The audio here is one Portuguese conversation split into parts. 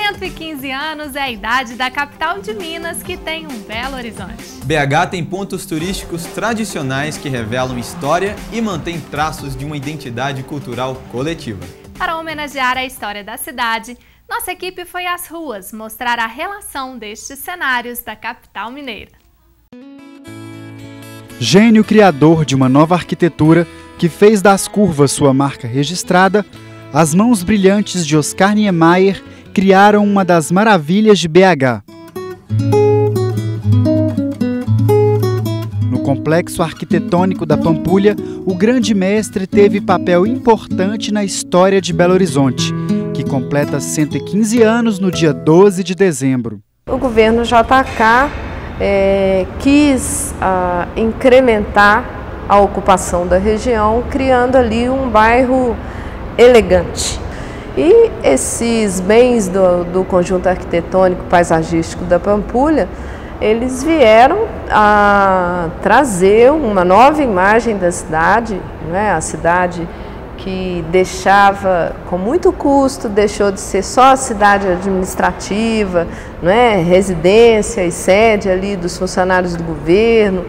115 anos é a idade da capital de Minas, que tem um Belo Horizonte. BH tem pontos turísticos tradicionais que revelam história e mantêm traços de uma identidade cultural coletiva. Para homenagear a história da cidade, nossa equipe foi às ruas mostrar a relação destes cenários da capital mineira. Gênio criador de uma nova arquitetura que fez das curvas sua marca registrada, as mãos brilhantes de Oscar Niemeyer criaram uma das maravilhas de BH. No complexo arquitetônico da Pampulha, o grande mestre teve papel importante na história de Belo Horizonte, que completa 115 anos no dia 12 de dezembro. O governo JK quis incrementar a ocupação da região, criando ali um bairro elegante. E esses bens do conjunto arquitetônico paisagístico da Pampulha, eles vieram a trazer uma nova imagem da cidade, né? A cidade que deixava, com muito custo, deixou de ser só a cidade administrativa, né? Residência e sede ali dos funcionários do governo,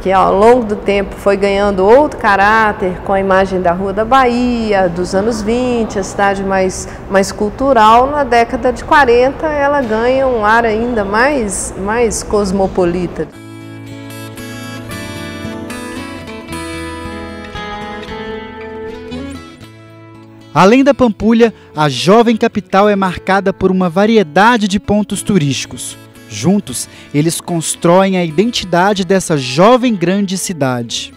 que ao longo do tempo foi ganhando outro caráter com a imagem da Rua da Bahia, dos anos 20, a cidade mais cultural. Na década de 40 ela ganha um ar ainda mais cosmopolita. Além da Pampulha, a jovem capital é marcada por uma variedade de pontos turísticos. Juntos, eles constroem a identidade dessa jovem grande cidade.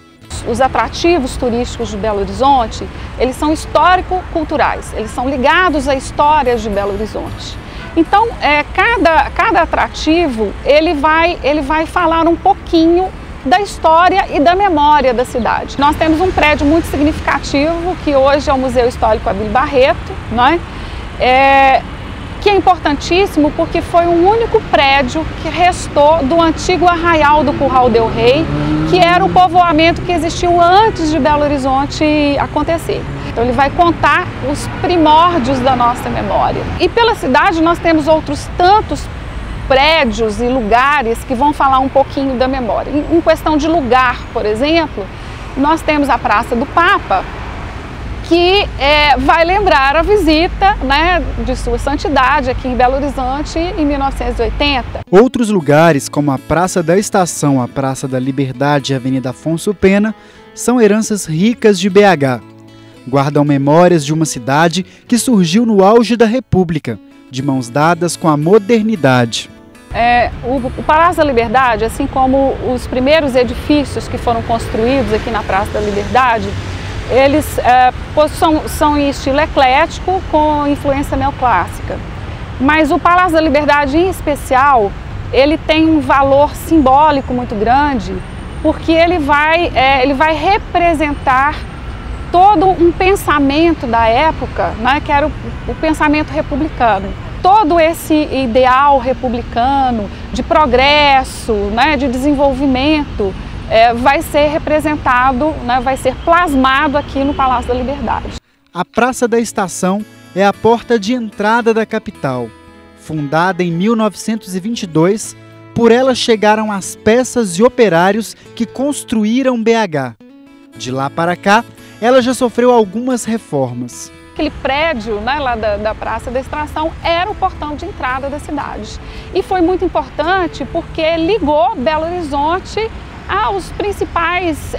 Os atrativos turísticos de Belo Horizonte, eles são histórico-culturais, eles são ligados à história de Belo Horizonte. Então, cada atrativo, ele vai falar um pouquinho da história e da memória da cidade. Nós temos um prédio muito significativo, que hoje é o Museu Histórico Abílio Barreto, né? Que é importantíssimo porque foi o único prédio que restou do antigo arraial do Curral del Rei, que era o povoamento que existiu antes de Belo Horizonte acontecer. Então ele vai contar os primórdios da nossa memória. E pela cidade nós temos outros tantos prédios e lugares que vão falar um pouquinho da memória. Em questão de lugar, por exemplo, nós temos a Praça do Papa, que vai lembrar a visita, né, de Sua Santidade aqui em Belo Horizonte em 1980. Outros lugares, como a Praça da Estação, a Praça da Liberdade e a Avenida Afonso Pena, são heranças ricas de BH. Guardam memórias de uma cidade que surgiu no auge da República, de mãos dadas com a modernidade. O Palácio da Liberdade, assim como os primeiros edifícios que foram construídos aqui na Praça da Liberdade, eles são em estilo eclético com influência neoclássica. Mas o Palácio da Liberdade, em especial, ele tem um valor simbólico muito grande, porque ele vai representar todo um pensamento da época, né, que era o pensamento republicano. Todo esse ideal republicano de progresso, né, de desenvolvimento, vai ser representado, né, vai ser plasmado aqui no Palácio da Liberdade. A Praça da Estação é a porta de entrada da capital. Fundada em 1922, por ela chegaram as peças e operários que construíram BH. De lá para cá, ela já sofreu algumas reformas. Aquele prédio, né, lá da Praça da Estação era o portão de entrada da cidade. E foi muito importante porque ligou Belo Horizonte as principais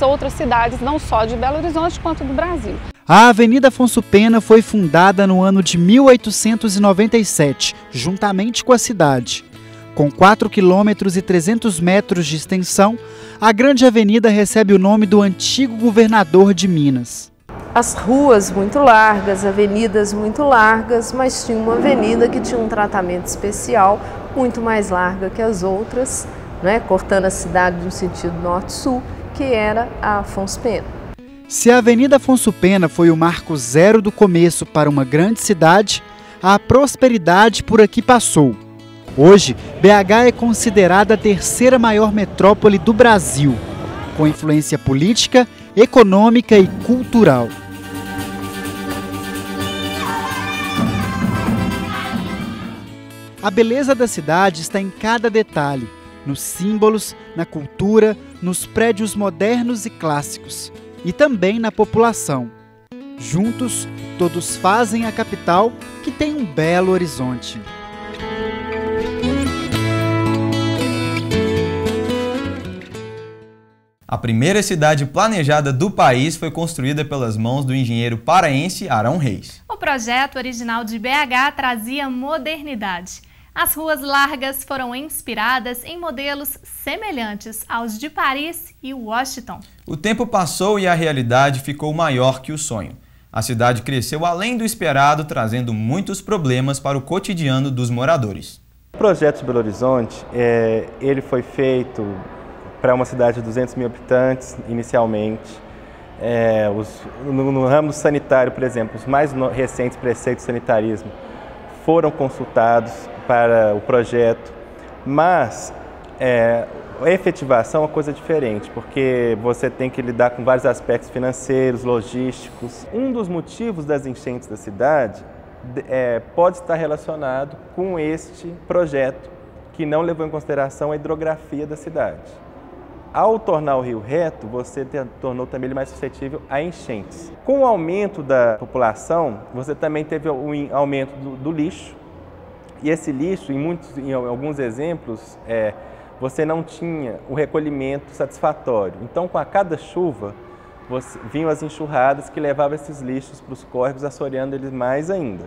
outras cidades, não só de Belo Horizonte quanto do Brasil. A Avenida Afonso Pena foi fundada no ano de 1897, juntamente com a cidade. Com 4 quilômetros e 300 metros de extensão, a Grande Avenida recebe o nome do antigo governador de Minas. As ruas muito largas, avenidas muito largas, mas tinha uma avenida que tinha um tratamento especial, muito mais larga que as outras, né, cortando a cidade no sentido norte-sul, que era a Afonso Pena. Se a Avenida Afonso Pena foi o marco zero do começo para uma grande cidade, a prosperidade por aqui passou. Hoje, BH é considerada a terceira maior metrópole do Brasil, com influência política, econômica e cultural. A beleza da cidade está em cada detalhe, nos símbolos, na cultura, nos prédios modernos e clássicos, e também na população. Juntos, todos fazem a capital que tem um belo horizonte. A primeira cidade planejada do país foi construída pelas mãos do engenheiro paraense Arão Reis. O projeto original de BH trazia modernidade. As ruas largas foram inspiradas em modelos semelhantes aos de Paris e Washington. O tempo passou e a realidade ficou maior que o sonho. A cidade cresceu além do esperado, trazendo muitos problemas para o cotidiano dos moradores. O projeto de Belo Horizonte, ele foi feito para uma cidade de 200 mil habitantes, inicialmente. No ramo sanitário, por exemplo, os mais recentes preceitos de sanitarismo foram consultados para o projeto, mas a efetivação é uma coisa diferente, porque você tem que lidar com vários aspectos financeiros, logísticos. Um dos motivos das enchentes da cidade pode estar relacionado com este projeto, que não levou em consideração a hidrografia da cidade. Ao tornar o rio reto, você tornou também ele mais suscetível a enchentes. Com o aumento da população, você também teve o aumento do lixo. E esse lixo, em alguns exemplos, você não tinha o recolhimento satisfatório. Então, com a cada chuva, vinham as enxurradas que levavam esses lixos para os córregos, assoreando eles mais ainda.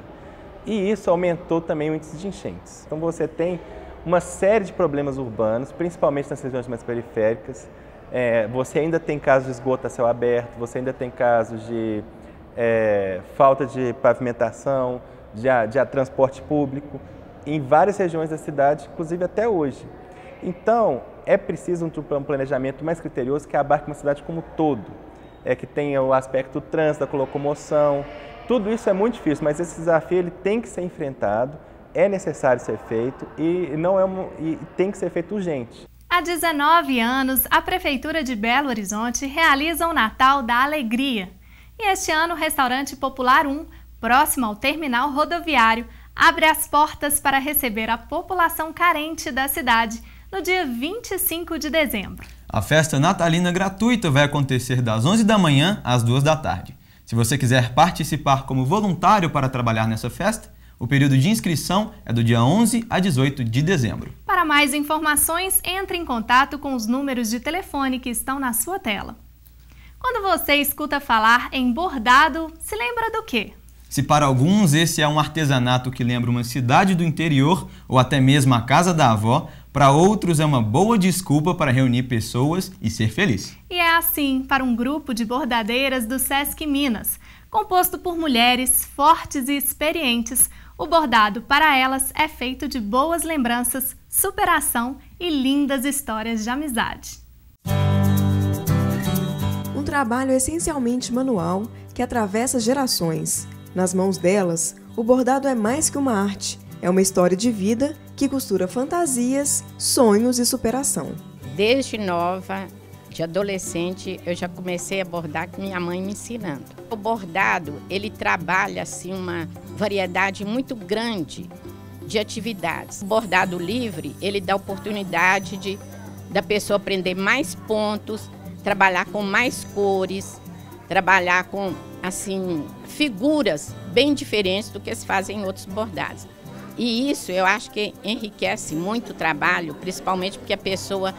E isso aumentou também o índice de enchentes. Então, você tem uma série de problemas urbanos, principalmente nas regiões mais periféricas. Você ainda tem casos de esgoto a céu aberto, você ainda tem casos de falta de pavimentação, de transporte público, em várias regiões da cidade, inclusive até hoje. Então, é preciso um planejamento mais criterioso que abarque uma cidade como um todo, que tenha o aspecto do trânsito, da locomoção. Tudo isso é muito difícil, mas esse desafio ele tem que ser enfrentado, é necessário ser feito e tem que ser feito urgente. Há 19 anos, a Prefeitura de Belo Horizonte realiza o Natal da Alegria. E este ano, o Restaurante Popular 1, próximo ao terminal rodoviário, abre as portas para receber a população carente da cidade no dia 25 de dezembro. A festa natalina gratuita vai acontecer das 11 da manhã às 2 da tarde. Se você quiser participar como voluntário para trabalhar nessa festa, o período de inscrição é do dia 11 a 18 de dezembro. Para mais informações, entre em contato com os números de telefone que estão na sua tela. Quando você escuta falar em bordado, se lembra do quê? Se para alguns esse é um artesanato que lembra uma cidade do interior ou até mesmo a casa da avó, para outros é uma boa desculpa para reunir pessoas e ser feliz. E é assim para um grupo de bordadeiras do Sesc Minas. Composto por mulheres fortes e experientes, o bordado para elas é feito de boas lembranças, superação e lindas histórias de amizade. Um trabalho essencialmente manual que atravessa gerações. Nas mãos delas, o bordado é mais que uma arte, é uma história de vida que costura fantasias, sonhos e superação. Desde nova, de adolescente, eu já comecei a bordar com minha mãe me ensinando. O bordado, ele trabalha assim uma variedade muito grande de atividades. O bordado livre, ele dá oportunidade da pessoa aprender mais pontos, trabalhar com mais cores, trabalhar com assim figuras bem diferentes do que se fazem em outros bordados. E isso eu acho que enriquece muito o trabalho, principalmente porque a pessoa,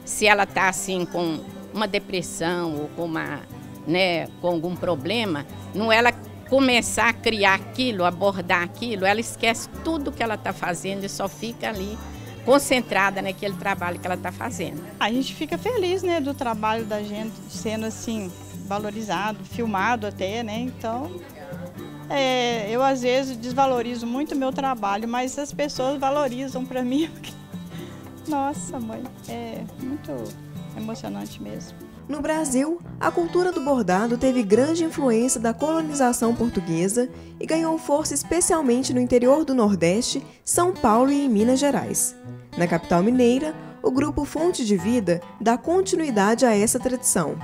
se ela está assim com uma depressão ou com algum problema, não ela começar a criar aquilo, a bordar aquilo, ela esquece tudo que ela está fazendo e só fica ali concentrada naquele trabalho que ela está fazendo. A gente fica feliz, né, do trabalho da gente sendo assim valorizado, filmado até, né? Então, eu às vezes desvalorizo muito o meu trabalho, mas as pessoas valorizam para mim. Nossa, mãe, é muito emocionante mesmo. No Brasil, a cultura do bordado teve grande influência da colonização portuguesa e ganhou força especialmente no interior do Nordeste, São Paulo e em Minas Gerais. Na capital mineira, o grupo Fonte de Vida dá continuidade a essa tradição.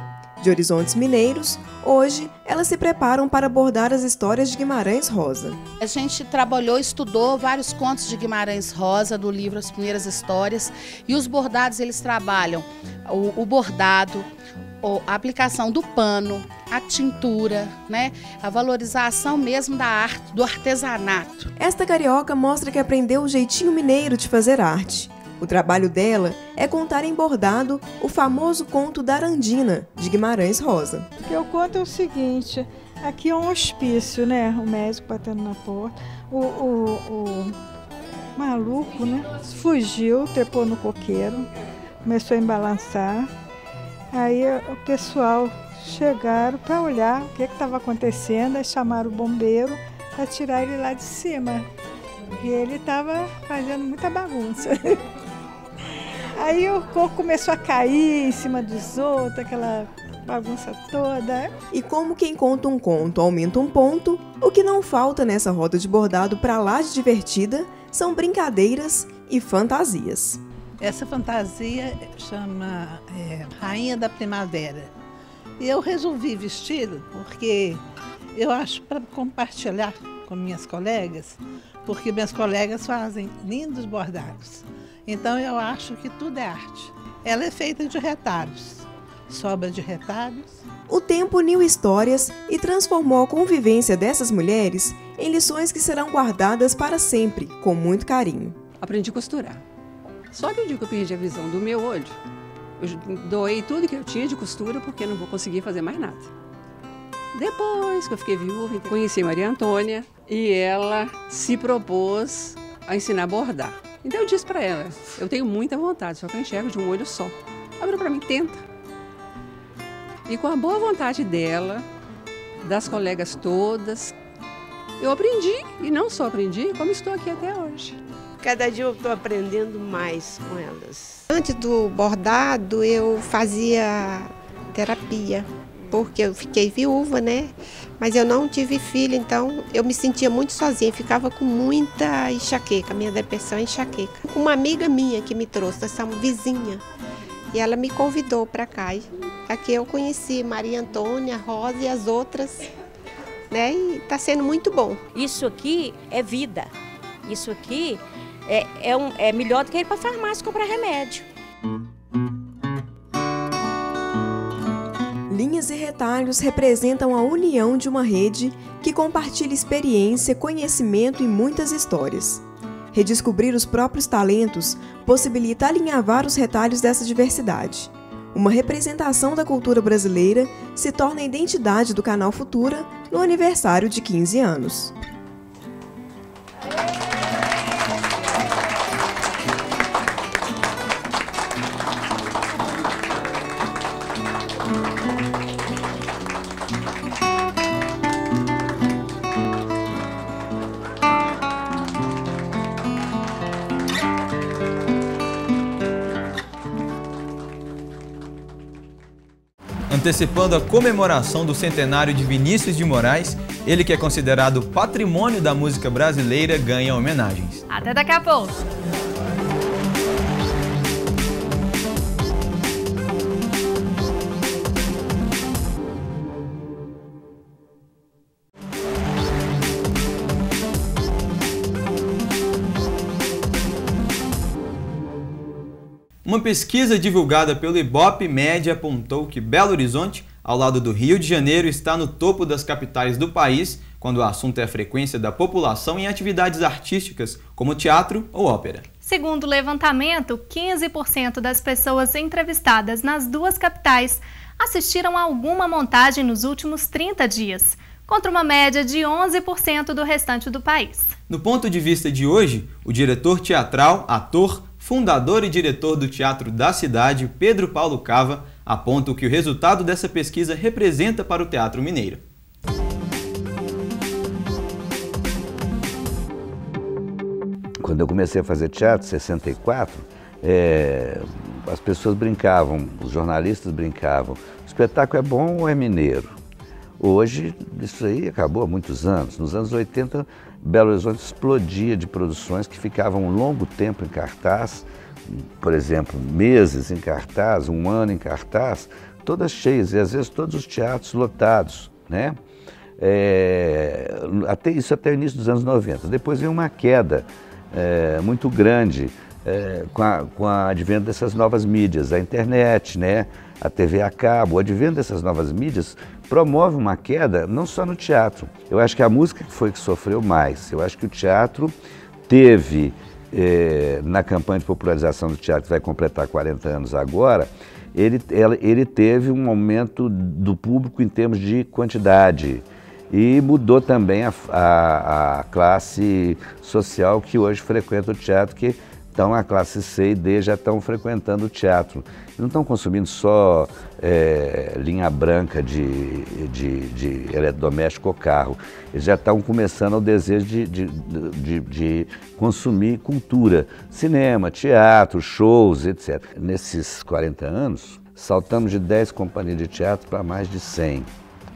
De Horizontes Mineiros, hoje elas se preparam para bordar as histórias de Guimarães Rosa. A gente trabalhou, estudou vários contos de Guimarães Rosa do livro As Primeiras Histórias, e os bordados eles trabalham o bordado, a aplicação do pano, a tintura, né? A valorização mesmo da arte, do artesanato. Esta carioca mostra que aprendeu o jeitinho mineiro de fazer arte. O trabalho dela é contar em bordado o famoso conto da Arandina, de Guimarães Rosa. O que eu conto é o seguinte, aqui é um hospício, né? O médico batendo na porta, o maluco, né? Fugiu, trepou no coqueiro, começou a embalançar. Aí o pessoal chegaram para olhar o que estava acontecendo, aí chamaram o bombeiro para tirar ele lá de cima. E ele estava fazendo muita bagunça. Aí o coco começou a cair em cima dos outros, aquela bagunça toda. E como quem conta um conto aumenta um ponto, o que não falta nessa roda de bordado para lá de divertida são brincadeiras e fantasias. Essa fantasia chama Rainha da Primavera. E eu resolvi vesti-lo porque eu acho para compartilhar com minhas colegas, porque minhas colegas fazem lindos bordados. Então eu acho que tudo é arte. Ela é feita de retalhos, sobra de retalhos. O tempo uniu histórias e transformou a convivência dessas mulheres em lições que serão guardadas para sempre, com muito carinho. Aprendi a costurar. Só que o dia que eu perdi a visão do meu olho, eu doei tudo que eu tinha de costura porque não vou conseguir fazer mais nada. Depois que eu fiquei viúva, conheci Maria Antônia e ela se propôs a ensinar a bordar. Então eu disse para ela, eu tenho muita vontade, só que eu enxergo de um olho só. Ela falou para mim, tenta. E com a boa vontade dela, das colegas todas, eu aprendi. E não só aprendi, como estou aqui até hoje. Cada dia eu estou aprendendo mais com elas. Antes do bordado, eu fazia terapia, porque eu fiquei viúva, né? Mas eu não tive filho, então eu me sentia muito sozinha, ficava com muita enxaqueca, minha depressão é enxaqueca. Uma amiga minha que me trouxe, essa vizinha, e ela me convidou para cá. Aqui eu conheci Maria Antônia, Rosa e as outras, né? E está sendo muito bom. Isso aqui é vida, isso aqui é melhor do que ir para a farmácia comprar remédio. Linhas e retalhos representam a união de uma rede que compartilha experiência, conhecimento e muitas histórias. Redescobrir os próprios talentos possibilita alinhavar os retalhos dessa diversidade. Uma representação da cultura brasileira se torna a identidade do Canal Futura no aniversário de 15 anos. Antecipando a comemoração do centenário de Vinícius de Moraes, ele que é considerado patrimônio da música brasileira ganha homenagens. Até daqui a pouco! Uma pesquisa divulgada pelo Ibope Média apontou que Belo Horizonte, ao lado do Rio de Janeiro, está no topo das capitais do país quando o assunto é a frequência da população em atividades artísticas, como teatro ou ópera. Segundo o levantamento, 15% das pessoas entrevistadas nas duas capitais assistiram a alguma montagem nos últimos 30 dias, contra uma média de 11% do restante do país. No ponto de vista de hoje, o diretor teatral, ator, fundador e diretor do Teatro da Cidade, Pedro Paulo Cava, aponta o que o resultado dessa pesquisa representa para o teatro mineiro. Quando eu comecei a fazer teatro, em 64, as pessoas brincavam, os jornalistas brincavam, o espetáculo é bom ou é mineiro? Hoje, isso aí acabou há muitos anos. Nos anos 80, Belo Horizonte explodia de produções que ficavam um longo tempo em cartaz, por exemplo, meses em cartaz, um ano em cartaz, todas cheias, e às vezes todos os teatros lotados, né? Isso até o início dos anos 90. Depois veio uma queda muito grande com a advento dessas novas mídias, a internet, né? A TV a cabo. O advento dessas novas mídias promove uma queda não só no teatro. Eu acho que a música foi que sofreu mais. Eu acho que o teatro teve, na campanha de popularização do teatro, que vai completar 40 anos agora, ele teve um aumento do público em termos de quantidade e mudou também a classe social que hoje frequenta o teatro, que então a classe C e D já estão frequentando o teatro. Não estão consumindo só linha branca de eletrodoméstico ou carro. Eles já estão começando o desejo de consumir cultura, cinema, teatro, shows, etc. Nesses 40 anos, saltamos de 10 companhias de teatro para mais de 100,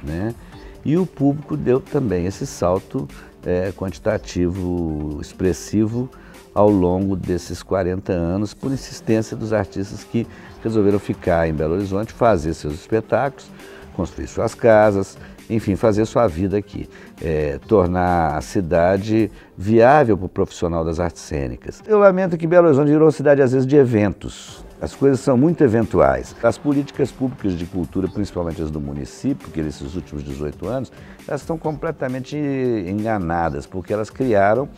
né? E o público deu também esse salto quantitativo expressivo ao longo desses 40 anos, por insistência dos artistas que resolveram ficar em Belo Horizonte, fazer seus espetáculos, construir suas casas, enfim, fazer sua vida aqui, tornar a cidade viável para o profissional das artes cênicas. Eu lamento que Belo Horizonte virou uma cidade, às vezes, de eventos. As coisas são muito eventuais. As políticas públicas de cultura, principalmente as do município, que nesses últimos 18 anos, elas estão completamente enganadas, porque elas criaram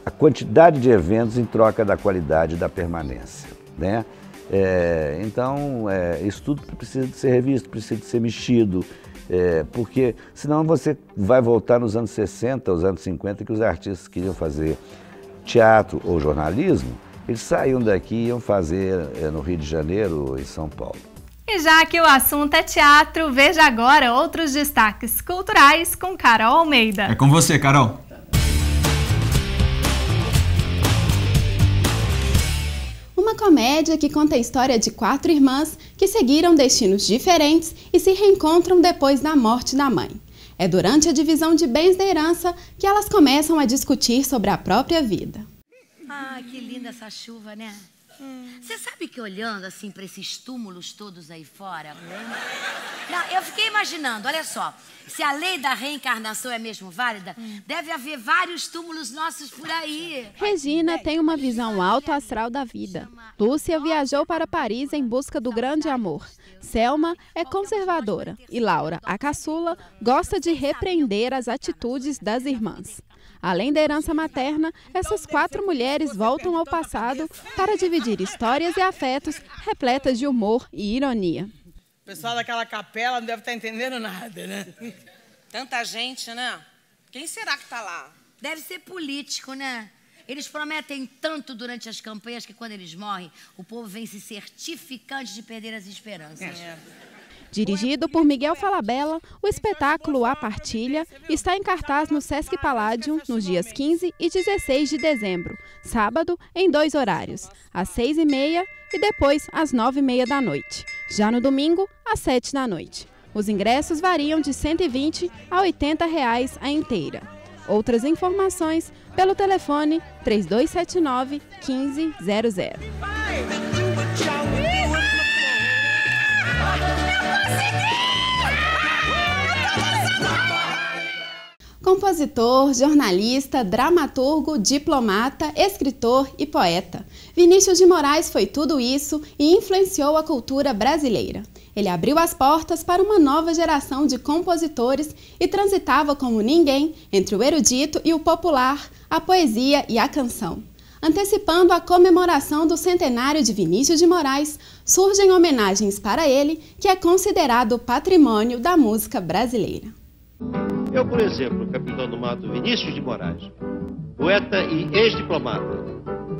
a quantidade de eventos em troca da qualidade e da permanência, né? Então, isso tudo precisa de ser revisto, precisa de ser mexido, porque senão você vai voltar nos anos 60, os anos 50, que os artistas queriam fazer teatro ou jornalismo, eles saíam daqui e iam fazer no Rio de Janeiro ou em São Paulo. E já que o assunto é teatro, veja agora outros destaques culturais com Carol Almeida. É com você, Carol. Uma comédia que conta a história de 4 irmãs que seguiram destinos diferentes e se reencontram depois da morte da mãe. É durante a divisão de bens da herança que elas começam a discutir sobre a própria vida. Ah, que linda essa chuva, né? Você sabe que olhando assim para esses túmulos todos aí fora, não, eu fiquei imaginando, olha só, se a lei da reencarnação é mesmo válida, deve haver vários túmulos nossos por aí. Regina tem uma visão alto astral da vida. Lúcia viajou para Paris em busca do grande amor. Selma é conservadora e Laura, a caçula, gosta de repreender as atitudes das irmãs. Além da herança materna, essas 4 mulheres voltam ao passado para dividir histórias e afetos repletas de humor e ironia. O pessoal daquela capela não deve estar entendendo nada, né? Tanta gente, né? Quem será que está lá? Deve ser político, né? Eles prometem tanto durante as campanhas que quando eles morrem, o povo vem se certificante de perder as esperanças. Dirigido por Miguel Falabella, o espetáculo A Partilha está em cartaz no Sesc Palladium nos dias 15 e 16 de dezembro, sábado, em 2 horários, às 6h30 e depois às 9h30 da noite. Já no domingo, às 7 da noite. Os ingressos variam de R$ 120 a R$ 80 a inteira. Outras informações pelo telefone 3279 1500. Compositor, jornalista, dramaturgo, diplomata, escritor e poeta. Vinícius de Moraes foi tudo isso e influenciou a cultura brasileira. Ele abriu as portas para uma nova geração de compositores e transitava como ninguém entre o erudito e o popular, a poesia e a canção. Antecipando a comemoração do centenário de Vinícius de Moraes, surgem homenagens para ele, que é considerado patrimônio da música brasileira. Eu, por exemplo, capitão do mato Vinícius de Moraes, poeta e ex-diplomata,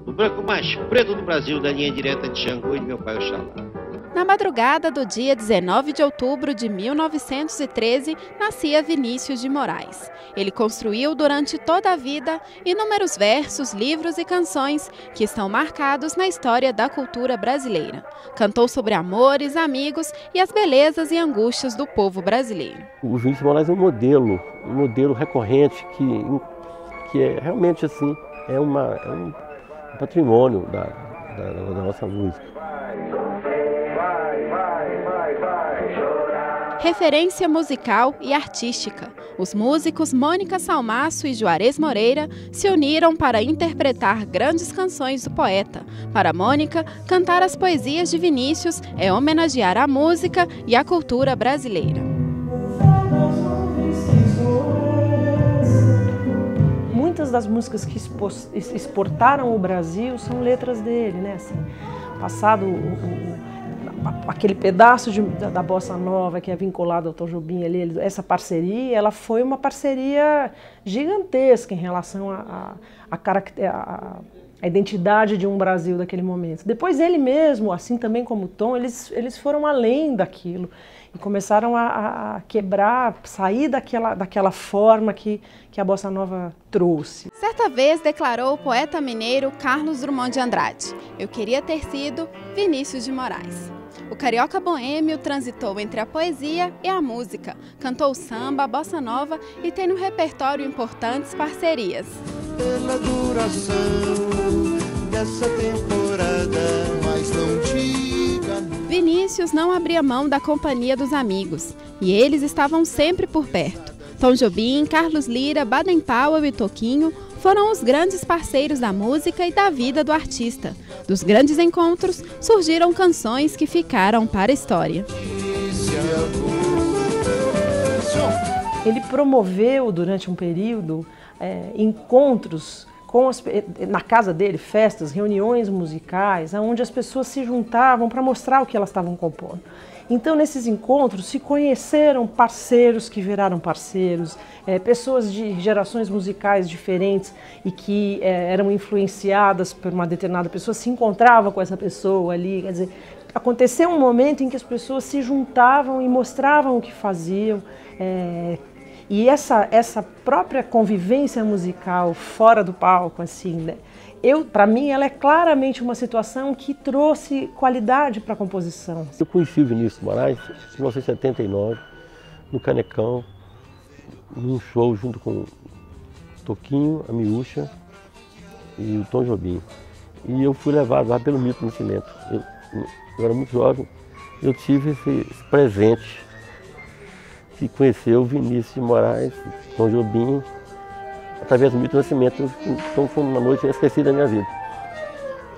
o branco mais preto do Brasil da linha direta de Xangô e de meu pai Oxalá. Na madrugada do dia 19 de outubro de 1913, nascia Vinícius de Moraes. Ele construiu durante toda a vida inúmeros versos, livros e canções que estão marcados na história da cultura brasileira. Cantou sobre amores, amigos e as belezas e angústias do povo brasileiro. O Vinícius de Moraes é um modelo recorrente que é realmente assim, é um patrimônio da nossa música. referência musical e artística. Os músicos Mônica Salmaço e Juarez Moreira se uniram para interpretar grandes canções do poeta. Para Mônica, cantar as poesias de Vinícius é homenagear a música e a cultura brasileira. Muitas das músicas que exportaram o Brasil são letras dele, né? Assim, passado aquele pedaço da bossa nova que é vinculado ao Tom Jobim ali, essa parceria, ela foi uma parceria gigantesca em relação à identidade de um Brasil daquele momento. Depois ele mesmo, assim também como o Tom, eles foram além daquilo e começaram a quebrar, sair daquela forma que a bossa nova trouxe. Certa vez declarou o poeta mineiro Carlos Drummond de Andrade: "Eu queria ter sido Vinícius de Moraes". O carioca boêmio transitou entre a poesia e a música, cantou samba, bossa nova e tem no repertório importantes parcerias. Pela duração dessa temporada, mas não diga... Vinícius não abria mão da companhia dos amigos, e eles estavam sempre por perto. Tom Jobim, Carlos Lyra, Baden Powell e Toquinho foram os grandes parceiros da música e da vida do artista. Dos grandes encontros surgiram canções que ficaram para a história. Ele promoveu durante um período encontros na casa dele, festas, reuniões musicais, onde as pessoas se juntavam para mostrar o que elas estavam compondo. Então, nesses encontros, se conheceram parceiros que viraram parceiros, pessoas de gerações musicais diferentes e que eram influenciadas por uma determinada pessoa, se encontravam com essa pessoa ali. Quer dizer, aconteceu um momento em que as pessoas se juntavam e mostravam o que faziam. E essa própria convivência musical fora do palco, assim, né? Para mim, ela é claramente uma situação que trouxe qualidade para a composição. Eu conheci o Vinícius de Moraes em 1979, no Canecão, num show junto com o Toquinho, a Miúcha e o Tom Jobim. E eu fui levado lá pelo Milton Nascimento. Eu era muito jovem, eu tive esse presente de conhecer o Vinícius de Moraes, Tom Jobim, através do Milton Nascimento. Então foi uma noite inesquecida da minha vida.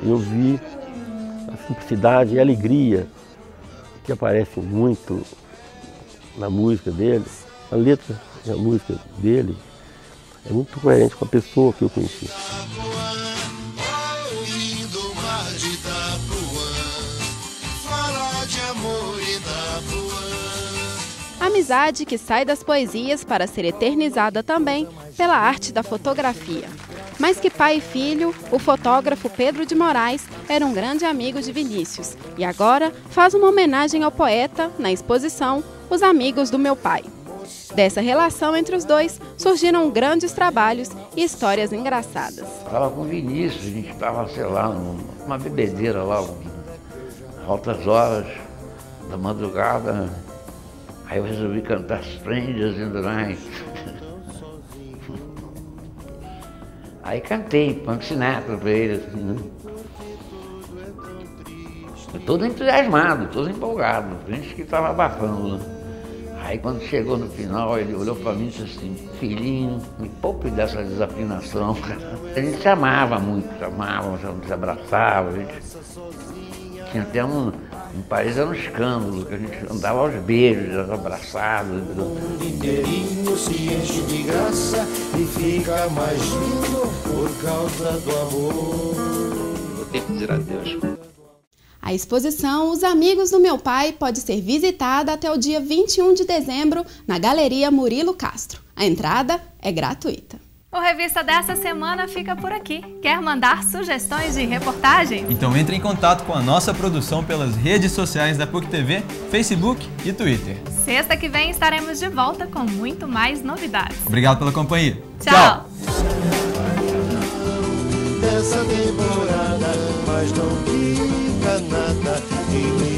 Eu vi a simplicidade e a alegria que aparece muito na música dele. A letra e a música dele é muito coerente com a pessoa que eu conheci. Amizade que sai das poesias para ser eternizada também pela arte da fotografia. Mais que pai e filho, o fotógrafo Pedro de Moraes era um grande amigo de Vinícius e agora faz uma homenagem ao poeta na exposição Os Amigos do Meu Pai. Dessa relação entre os dois surgiram grandes trabalhos e histórias engraçadas. Estava com o Vinícius, a gente estava, sei lá, numa bebedeira lá, altas horas da madrugada. Aí eu resolvi cantar Strangers in the Night. Aí cantei Punk Sinatra para ele, assim, né? Todo entusiasmado, todo empolgado, a gente que estava abafando, né? Aí quando chegou no final, ele olhou para mim e disse assim: "Filhinho, me poupe dessa desafinação". A gente se amava muito, se abraçava, a gente tinha até em Paris era um escândalo, que a gente andava aos beijos, abraçados. Um mineirinho se enche de graça e fica mais lindo por causa do amor. Vou ter que dizer adeus. A exposição Os Amigos do Meu Pai pode ser visitada até o dia 21 de dezembro na Galeria Murilo Castro. A entrada é gratuita. O Revista dessa semana fica por aqui. Quer mandar sugestões de reportagem? Então entre em contato com a nossa produção pelas redes sociais da PUC TV, Facebook e Twitter. Sexta que vem estaremos de volta com muito mais novidades. Obrigado pela companhia. Tchau! Dessa temporada, mas não diga nada.